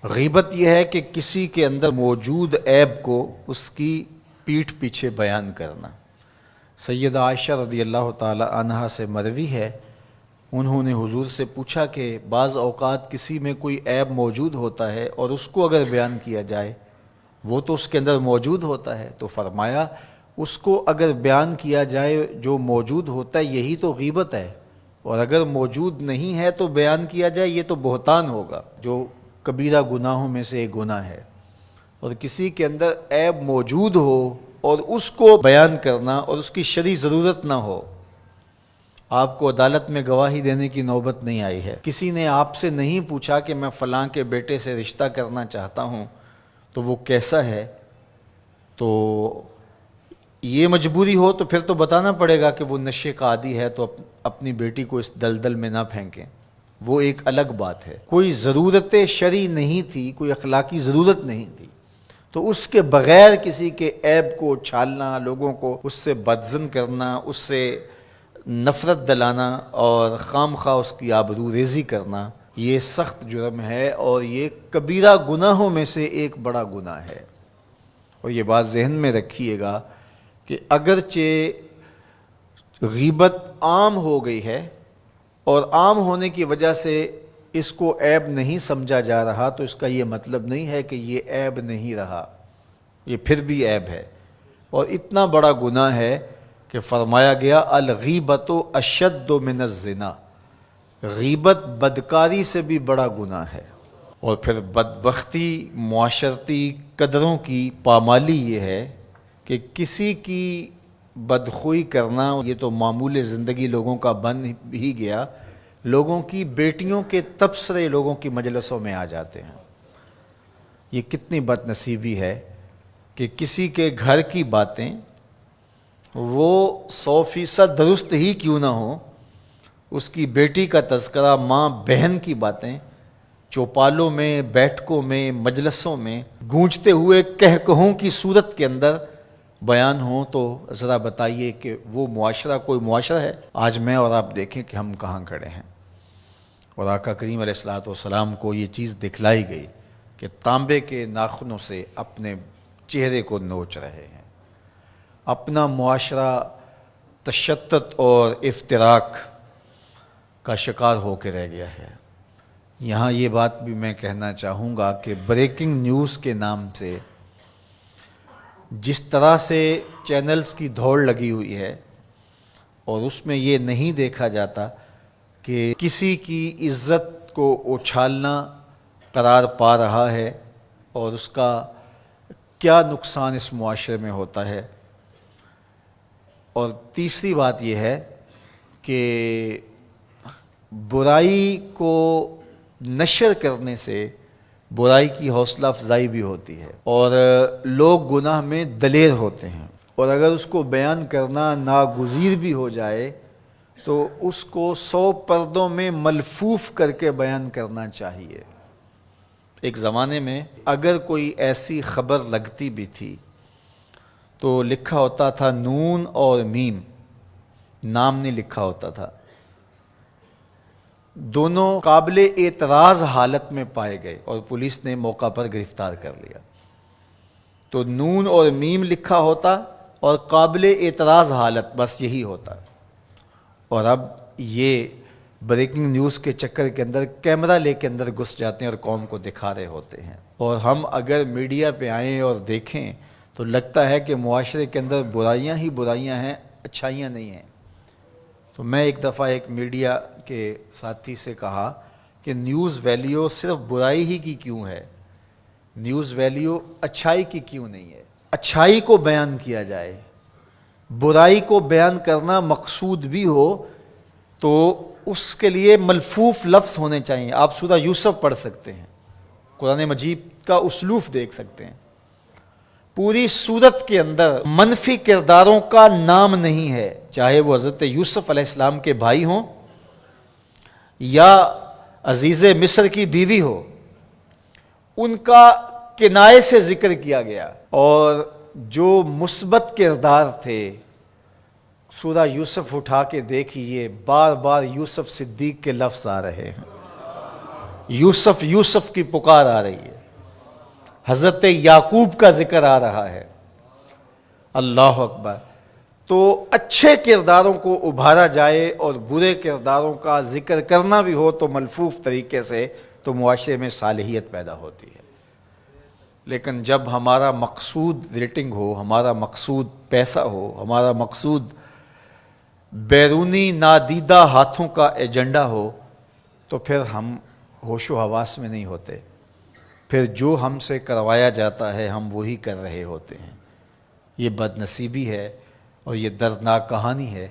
غیبت یہ ہے کہ کسی کے اندر موجود عیب کو اس کی پیٹھ پیچھے بیان کرنا۔ سیدہ عائشہ رضی اللہ تعالی عنہا سے مروی ہے، انہوں نے حضور سے پوچھا کہ بعض اوقات کسی میں کوئی عیب موجود ہوتا ہے اور اس کو اگر بیان کیا جائے، وہ تو اس کے اندر موجود ہوتا ہے، تو فرمایا اس کو اگر بیان کیا جائے جو موجود ہوتا ہے یہی تو غیبت ہے، اور اگر موجود نہیں ہے تو بیان کیا جائے یہ تو بہتان ہوگا، جو کبیرہ گناہوں میں سے ایک گناہ ہے۔ اور کسی کے اندر عیب موجود ہو اور اس کو بیان کرنا اور اس کی شرعی ضرورت نہ ہو۔ آپ کو عدالت میں گواہی دینے کی نوبت نہیں آئی ہے، کسی نے آپ سے نہیں پوچھا کہ میں فلاں کے بیٹے سے رشتہ کرنا چاہتا ہوں تو وہ کیسا ہے، تو یہ مجبوری ہو تو پھر تو بتانا پڑے گا کہ وہ نشے کا عادی ہے، تو اپنی بیٹی کو اس دلدل میں نہ پھینکیں، وہ ایک الگ بات ہے۔ کوئی ضرورت شرعی نہیں تھی، کوئی اخلاقی ضرورت نہیں تھی، تو اس کے بغیر کسی کے عیب کو چھالنا، لوگوں کو اس سے بدظن کرنا، اس سے نفرت دلانا اور خام خواہ اس کی آبرو ریزی کرنا، یہ سخت جرم ہے اور یہ کبیرہ گناہوں میں سے ایک بڑا گناہ ہے۔ اور یہ بات ذہن میں رکھیے گا کہ اگرچہ غیبت عام ہو گئی ہے اور عام ہونے کی وجہ سے اس کو عیب نہیں سمجھا جا رہا، تو اس کا یہ مطلب نہیں ہے کہ یہ عیب نہیں رہا، یہ پھر بھی عیب ہے، اور اتنا بڑا گناہ ہے کہ فرمایا گیا الغیبۃ اشد من الزنا، غیبت بدکاری سے بھی بڑا گناہ ہے۔ اور پھر بدبختی، معاشرتی قدروں کی پامالی یہ ہے کہ کسی کی بدخوئی کرنا یہ تو معمول زندگی لوگوں کا بن ہی گیا، لوگوں کی بیٹیوں کے تبصرے لوگوں کی مجلسوں میں آ جاتے ہیں۔ یہ کتنی بد نصیبی ہے کہ کسی کے گھر کی باتیں وہ 100% درست ہی کیوں نہ ہوں، اس کی بیٹی کا تذکرہ، ماں بہن کی باتیں چوپالوں میں، بیٹھکوں میں، مجلسوں میں گونجتے ہوئے کہکہوں کی صورت کے اندر بیان ہوں، تو ذرا بتائیے کہ وہ معاشرہ کوئی معاشرہ ہے؟ آج میں اور آپ دیکھیں کہ ہم کہاں کھڑے ہیں، اور آقا کریم علیہ الصلوۃ والسلام کو یہ چیز دکھلائی گئی کہ تانبے کے ناخنوں سے اپنے چہرے کو نوچ رہے ہیں۔ اپنا معاشرہ تشدد اور افتراق کا شکار ہو کے رہ گیا ہے۔ یہاں یہ بات بھی میں کہنا چاہوں گا کہ بریکنگ نیوز کے نام سے جس طرح سے چینلز کی دوڑ لگی ہوئی ہے، اور اس میں یہ نہیں دیکھا جاتا کہ کسی کی عزت کو اچھالنا قرار پا رہا ہے اور اس کا کیا نقصان اس معاشرے میں ہوتا ہے۔ اور تیسری بات یہ ہے کہ برائی کو نشر کرنے سے برائی کی حوصلہ افزائی بھی ہوتی ہے، اور لوگ گناہ میں دلیر ہوتے ہیں، اور اگر اس کو بیان کرنا ناگزیر بھی ہو جائے تو اس کو 100 پردوں میں ملفوف کر کے بیان کرنا چاہیے۔ ایک زمانے میں اگر کوئی ایسی خبر لگتی بھی تھی تو لکھا ہوتا تھا نون اور میم، نام نہیں لکھا ہوتا تھا، دونوں قابل اعتراض حالت میں پائے گئے اور پولیس نے موقع پر گرفتار کر لیا۔ تو نون اور میم لکھا ہوتا اور قابل اعتراض حالت، بس یہی ہوتا۔ اور اب یہ بریکنگ نیوز کے چکر کے اندر کیمرہ لے کے اندر گھس جاتے ہیں اور قوم کو دکھا رہے ہوتے ہیں، اور ہم اگر میڈیا پہ آئیں اور دیکھیں تو لگتا ہے کہ معاشرے کے اندر برائیاں ہی برائیاں ہیں، اچھائیاں نہیں ہیں۔ تو میں ایک دفعہ ایک میڈیا کے ساتھی سے کہا کہ نیوز ویلیو صرف برائی ہی کی کیوں ہے، نیوز ویلیو اچھائی کی کیوں نہیں ہے؟ اچھائی کو بیان کیا جائے، برائی کو بیان کرنا مقصود بھی ہو تو اس کے لیے ملفوف لفظ ہونے چاہیے۔ آپ سورہ یوسف پڑھ سکتے ہیں، قرآن مجید کا اسلوب دیکھ سکتے ہیں، پوری سورت کے اندر منفی کرداروں کا نام نہیں ہے، چاہے وہ حضرت یوسف علیہ السلام کے بھائی ہوں یا عزیز مصر کی بیوی ہو، ان کا کنایے سے ذکر کیا گیا۔ اور جو مثبت کردار تھے، سورہ یوسف اٹھا کے دیکھیے، بار بار یوسف صدیق کے لفظ آ رہے ہیں۔ یوسف یوسف کی پکار آ رہی ہے، حضرت یعقوب کا ذکر آ رہا ہے۔ اللہ اکبر۔ تو اچھے کرداروں کو ابھارا جائے اور برے کرداروں کا ذکر کرنا بھی ہو تو ملفوف طریقے سے، تو معاشرے میں صالحیت پیدا ہوتی ہے۔ لیکن جب ہمارا مقصود ریٹنگ ہو، ہمارا مقصود پیسہ ہو، ہمارا مقصود بیرونی نادیدہ ہاتھوں کا ایجنڈا ہو، تو پھر ہم ہوش و حواس میں نہیں ہوتے، پھر جو ہم سے کروایا جاتا ہے ہم وہی کر رہے ہوتے ہیں۔ یہ بد نصیبی ہے اور یہ دردناک کہانی ہے